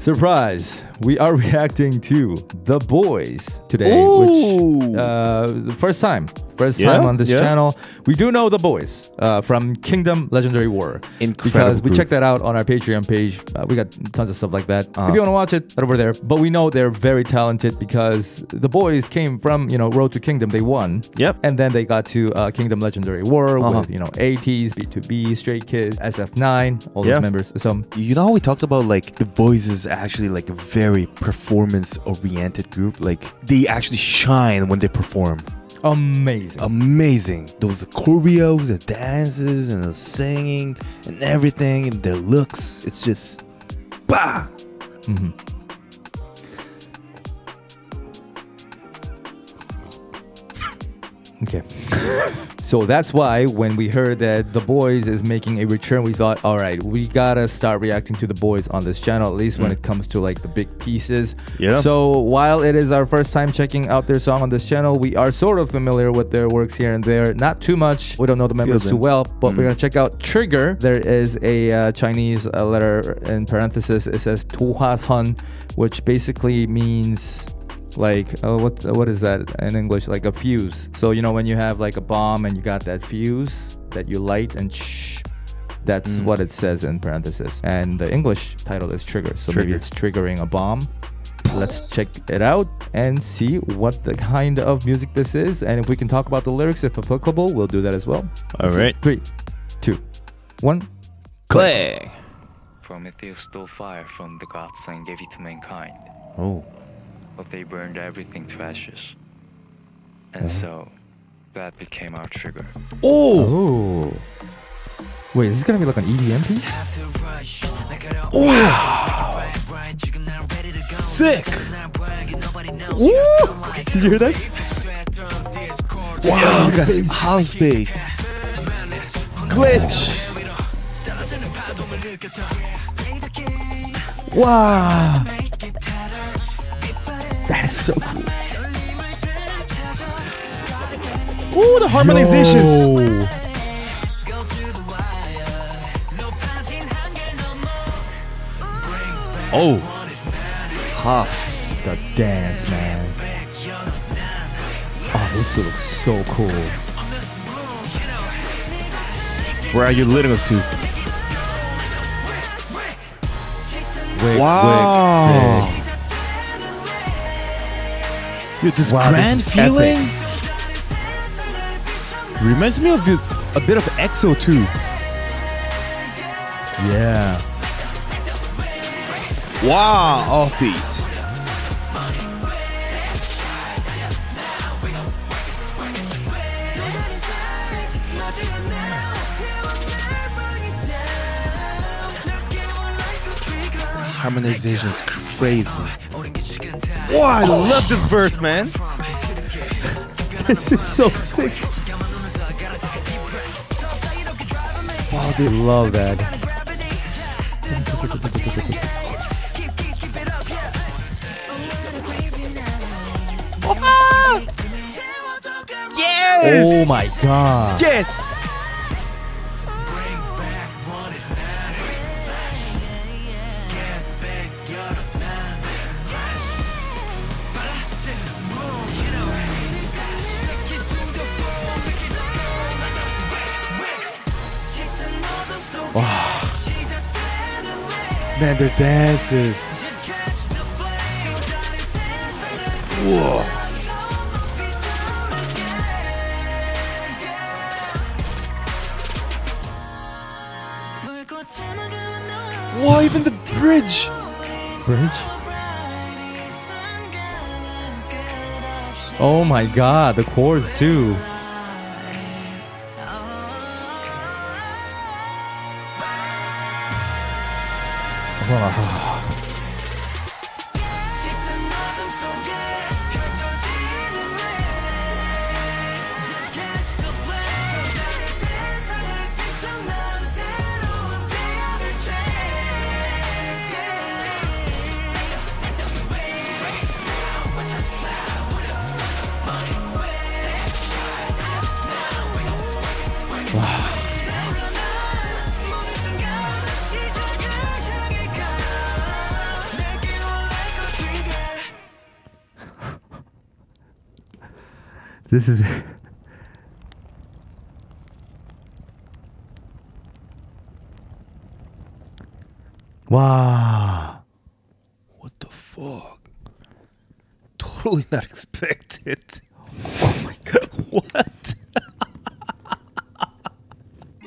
Surprise! We are reacting to The Boyz today, Ooh. which the first time on this channel. We do know The Boyz from Kingdom Legendary War. Incredible because we group. checked that out on our Patreon page. We got tons of stuff like that. If you want to watch it, head over there. But we know they're very talented because The Boyz came from, Road to Kingdom. They won. Yep. And then they got to Kingdom Legendary War with, ATEEZ, B2B, Stray Kids, SF9, all those members. So you know how we talked about like The Boyz is actually like a very performance-oriented group. Like they actually shine when they perform. Amazing. Those choreos, the dances, and the singing, and everything, and their looks. It's just, bah! Okay. So that's why when we heard that The Boyz is making a return, we thought, all right, we gotta start reacting to The Boyz on this channel, at least when it comes to like the big pieces. Yeah. So while it is our first time checking out their song on this channel, we are sort of familiar with their works here and there. Not too much. We don't know the members too well, but we're gonna check out Trigger. There is a Chinese letter in parenthesis. It says 도화선, which basically means like what is that in English? Like a fuse. So when you have like a bomb and you got that fuse that you light and that's what it says in parenthesis. And the English title is Trigger. So maybe it's triggering a bomb. Let's check it out and see what the kind of music this is, and if we can talk about the lyrics if applicable, we'll do that as well. All right. 3, 2, 1, play. Prometheus stole fire from the gods and gave it to mankind. Oh. But they burned everything to ashes. And so, that became our trigger. Oh! Wait, is this gonna be like an EDM piece? Wow! Sick! Woo! Did you hear that? Wow, you got some house bass. Glitch! Wow! That is so cool. Ooh, the harmonizations! Yo. Oh! Half. The dance, man. Oh, this looks so cool. Where are you leading us to? Wow. Sick. Dude, this grand this is feeling epic. reminds me of a bit of EXO too. Yeah. Wow, offbeat. Harmonization is crazy. Wow, I love this verse, man. This is so sick. Wow, they Love that. yes! Oh my god. Yes! Wow. Man, their dances. Whoa. Wow, even the bridge. Bridge? Oh my god, the chords too. Wow. This is wow. What the fuck? Totally not expected. Oh my god. What?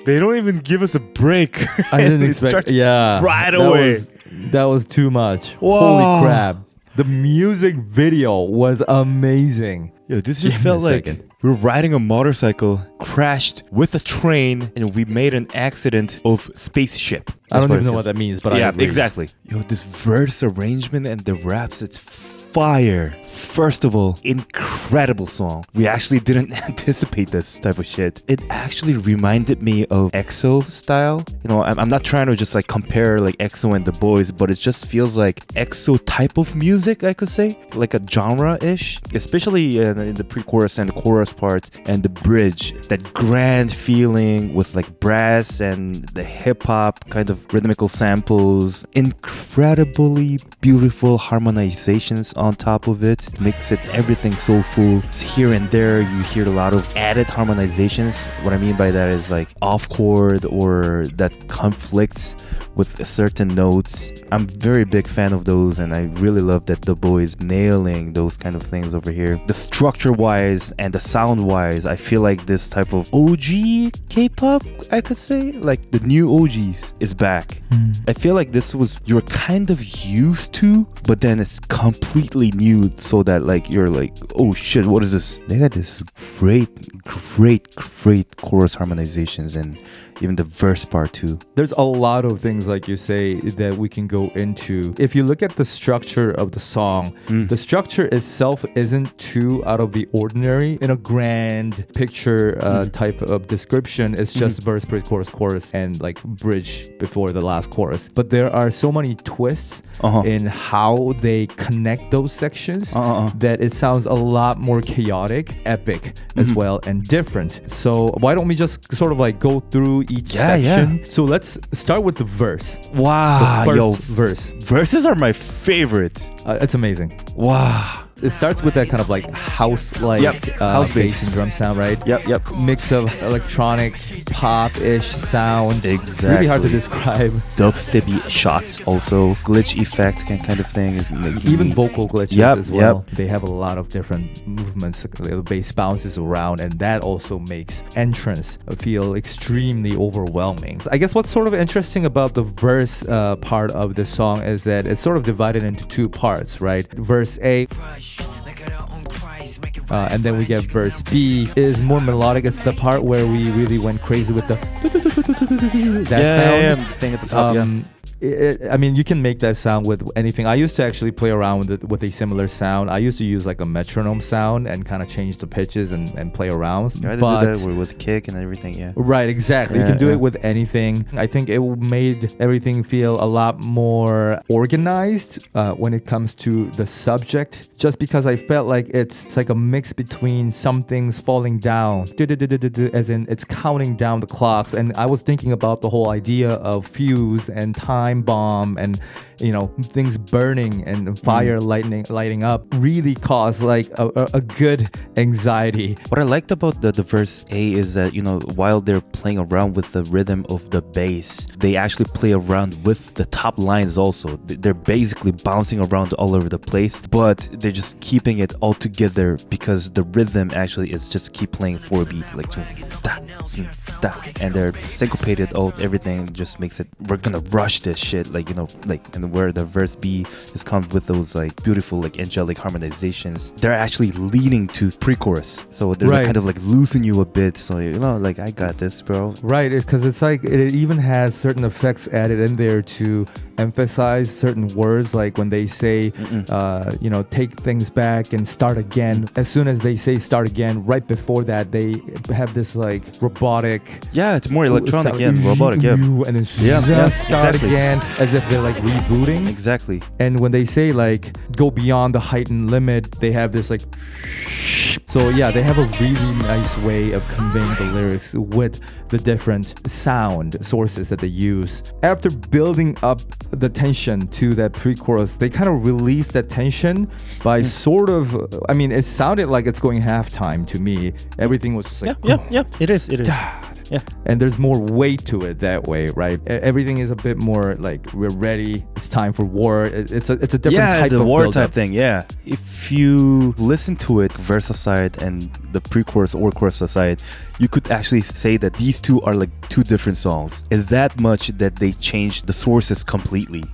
They don't even give us a break. I didn't They expect. start Yeah, right away. That was too much. Wow. Holy crap! The music video was amazing. Yo, this just Give me felt a like second. we were riding a motorcycle, crashed with a train, and we made an accident of spaceship. I don't That's even know it what feels. that means, but I Yeah, agree. exactly. Yo, this verse arrangement and the raps, it's fire. First of all, incredible song. We actually didn't anticipate this type of shit. It actually reminded me of EXO style. You know, I'm not trying to just like compare like EXO and the boys, but it just feels like EXO type of music, I could say. Like a genre-ish. Especially in the pre-chorus and the chorus parts and the bridge. That grand feeling with like brass and the hip-hop kind of rhythmical samples. Incredibly beautiful harmonizations on top of it. Makes it everything soulful. Here and there you hear a lot of added harmonizations. What I mean by that is like off chord or that conflicts with certain notes. I'm very big fan of those, and I really love that the boys nailing those kind of things over here. The structure wise and the sound wise, I feel like this type of OG K-pop, I could say, like the new OGs is back. I feel like this was you're kind of used to, but then it's completely new, so that like you're like, oh shit, what is this? They got this great chorus harmonizations and even the verse part too. There's a lot of things, like you say, that we can go into. If you look at the structure of the song, the structure itself isn't too out of the ordinary. In a grand picture type of description, it's just verse, bridge, chorus, chorus, and like bridge before the last chorus. But there are so many twists in how they connect those sections that it sounds a lot more chaotic, epic as well, and different. So why don't we just sort of like go through each section? So let's start with the verse. Wow, The first yo, verse. verses are my favorite. It's amazing. Wow. It starts with that kind of like house-like house bass and drum sound, right? Yep. Mix of electronic, pop-ish sound. Exactly. Really hard to describe. Dubsteppy shots also, glitch effect kind of thing. Even vocal glitches as well. Yep. They have a lot of different movements. The bass bounces around, and that also makes entrance feel extremely overwhelming. I guess what's sort of interesting about the verse part of the song is that it's sort of divided into two parts, right? Verse A, and then we get verse B is more melodic. It's the part where we really went crazy with the that sound. Yeah, the thing at the top. I mean, you can make that sound with anything. I used to actually play around with a similar sound. I used to use like a metronome sound and kind of change the pitches and play around. You either But do that with kick and everything, yeah. right, exactly. You can do it with anything. I think it made everything feel a lot more organized when it comes to the subject, just because I felt like it's like a mix between some things falling down, as in it's counting down the clocks. And I was thinking about the whole idea of fuse and time bomb and, you know, things burning and fire lighting up really cause like a good anxiety. What I liked about the verse A is that, you know, while they're playing around with the rhythm of the bass, they actually play around with the top lines also. They're basically bouncing around all over the place, but they're just keeping it all together because the rhythm actually is just keep playing 4-beat, like da, da, and they're syncopated. Everything just makes it, we're gonna rush this shit, like, you know, like, and where the verse B just comes with those like beautiful like angelic harmonizations, they're actually leading to pre-chorus, so they're kind of like loosen you a bit, so you know, like, I got this, bro. Right, because it's like it even has certain effects added in there to emphasize certain words, like when they say you know, take things back and start again. As soon as they say start again, right before that they have this like robotic, it's more electronic, robotic, and then start again, as if they're like rebooting. Exactly. And when they say like go beyond the heightened limit, they have this like So yeah, they have a really nice way of conveying the lyrics with the different sound sources that they use. After building up the tension to that pre-chorus, they kind of released that tension by sort of, I mean, it sounded like it's going halftime to me. Everything was just like, yeah, it is. Yeah. And there's more weight to it that way, right? Everything is a bit more like, we're ready, it's time for war. It's a different type of the war build-up. type thing. Yeah, if you listen to it verse aside and the pre-chorus or chorus aside, you could actually say that these two are like two different songs. It's that much that they changed the sources completely.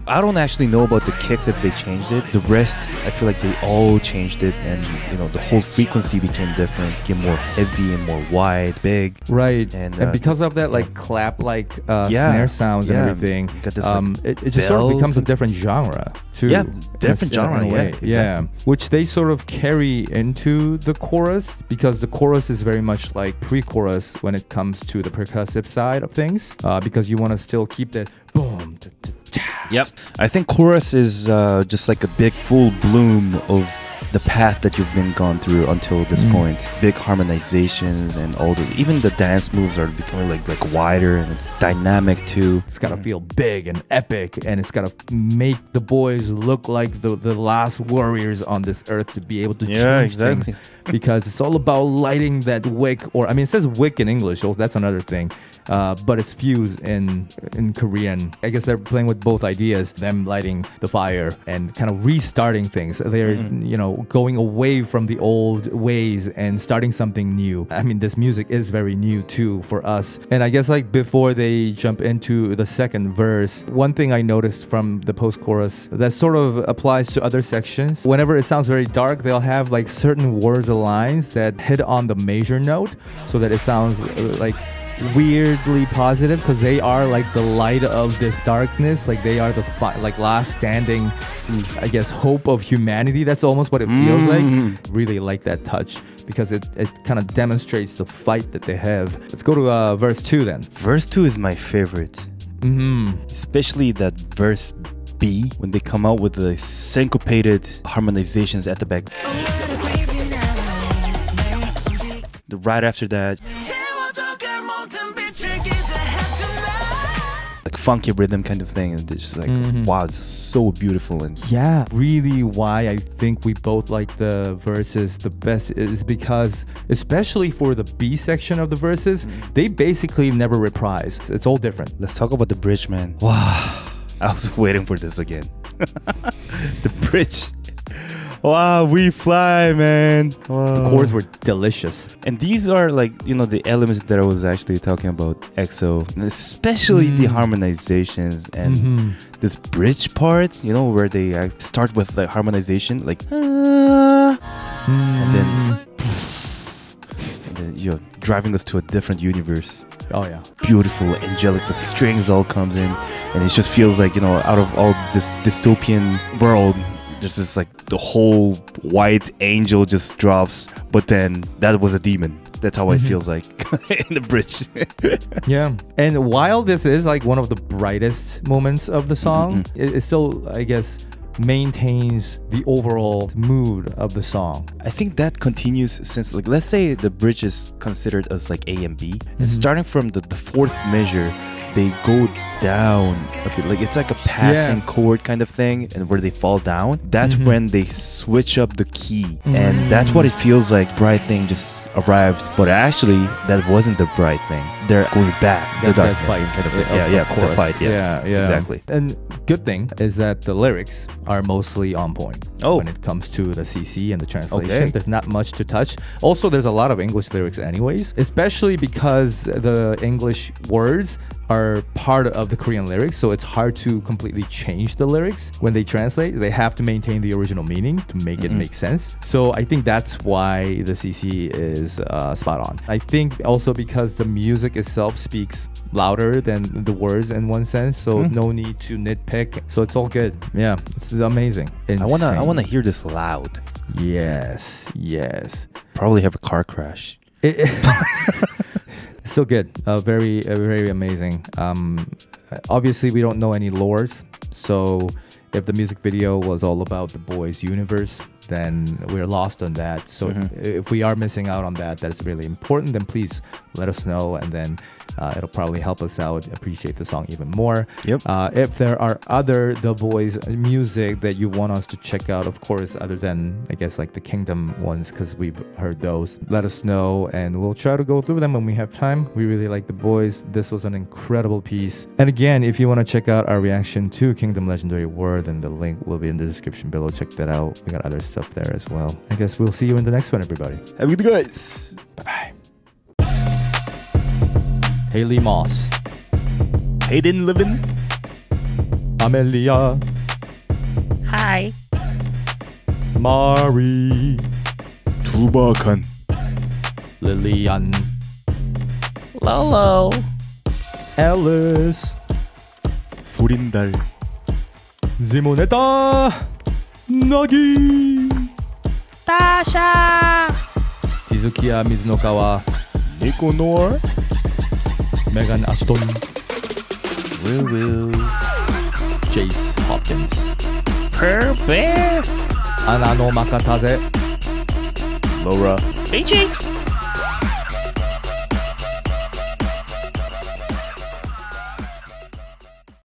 I don't actually know about the kicks if they changed it. The rest, I feel like they all changed it, and you know, the whole frequency became different, became more heavy and more wide, big. Right, and because of that, like clap-like snare sounds and everything, got this, it just sort of becomes a different genre too. Yeah, different genre. In a way. Exactly. Which they sort of carry into the chorus, because the chorus is very much like pre-chorus when it comes to the percussive side of things, because you want to still keep that boom. Yep, I think chorus is just like a big full bloom of the path that you've been gone through until this point. Big harmonizations and all the, even the dance moves are becoming like wider, and it's dynamic too. It's gotta feel big and epic, and it's gotta make the boys look like the last warriors on this earth to be able to change things. Because it's all about lighting that wick, or I mean, it says wick in English, so that's another thing. But it's fused in Korean. I guess they're playing with both ideas, them lighting the fire and kind of restarting things. They're, you know, going away from the old ways and starting something new. I mean, this music is very new too for us. And I guess like before they jump into the second verse, one thing I noticed from the post-chorus that sort of applies to other sections, whenever it sounds very dark, they'll have like certain words or lines that hit on the major note so that it sounds like weirdly positive, because they are like the light of this darkness, like they are the like last standing, I guess, hope of humanity. That's almost what it feels like. Really like that touch, because it kind of demonstrates the fight that they have. Let's go to verse 2 then. Verse 2 is my favorite, especially that verse B, when they come out with the syncopated harmonizations at the back. Right after that, like funky rhythm kind of thing, and it's just like wow, it's so beautiful. And yeah, really why I think we both like the verses the best is because, especially for the B section of the verses, they basically never reprise. It's all different. Let's talk about the bridge, man. Wow, I was waiting for this again. The bridge. Wow, we fly, man. Wow. The chords were delicious. And these are like, you know, the elements that I was actually talking about EXO, and especially the harmonizations and this bridge part, you know, where they start with the harmonization, like and then you know, driving us to a different universe. Oh yeah, beautiful, angelic. The strings all comes in, and it just feels like, you know, out of all this dystopian world, just this like the whole white angel just drops, but then that was a demon. That's how it feels like in the bridge. Yeah, and while this is like one of the brightest moments of the song, it still, I guess, maintains the overall mood of the song. I think that continues since, like, let's say the bridge is considered as like A and B, and starting from the fourth measure, they go down a bit, like it's like a passing chord kind of thing, and where they fall down, that's when they switch up the key, and that's what it feels like. Bright thing just arrived, but actually that wasn't the bright thing. They're going back the darkness fight kind of thing. The fight. Yeah, exactly. And good thing is that the lyrics are mostly on point when it comes to the CC and the translation. There's not much to touch. Also, there's a lot of English lyrics anyways, especially because the English words are part of the Korean lyrics, so it's hard to completely change the lyrics when they translate. They have to maintain the original meaning to make it make sense. So I think that's why the CC is spot on. I think also because the music itself speaks louder than the words in one sense, so no need to nitpick. So it's all good. Yeah, it's amazing. Insane. I wanna hear this loud. Yes. Probably have a car crash. Still good. Very amazing. Obviously, we don't know any lores, so if the music video was all about the boys' universe, then we're lost on that. So if we are missing out on that, that's really important, then please let us know, and then it'll probably help us out appreciate the song even more. If there are other The Boyz music that you want us to check out, of course, other than I guess like the Kingdom ones, because we've heard those, let us know and we'll try to go through them when we have time. We really like The Boyz. This was an incredible piece. And again, if you want to check out our reaction to Kingdom Legendary War, then the link will be in the description below. Check that out. We got other stuff there as well. I guess we'll see you in the next one, everybody. Have a good day, guys. Bye-bye. Haley Moss, Hayden Livin, Amelia, Hi. Mari, Tubakan, Lillian, Lolo. Alice, 소린달, Zimoneta, Nagi, Tasha. Tizukiya Mizunokawa, Nico Noir, Megan Ashton, Woo Woo, Chase Hopkins, Perfect. Anano Makataze, Laura, Richie.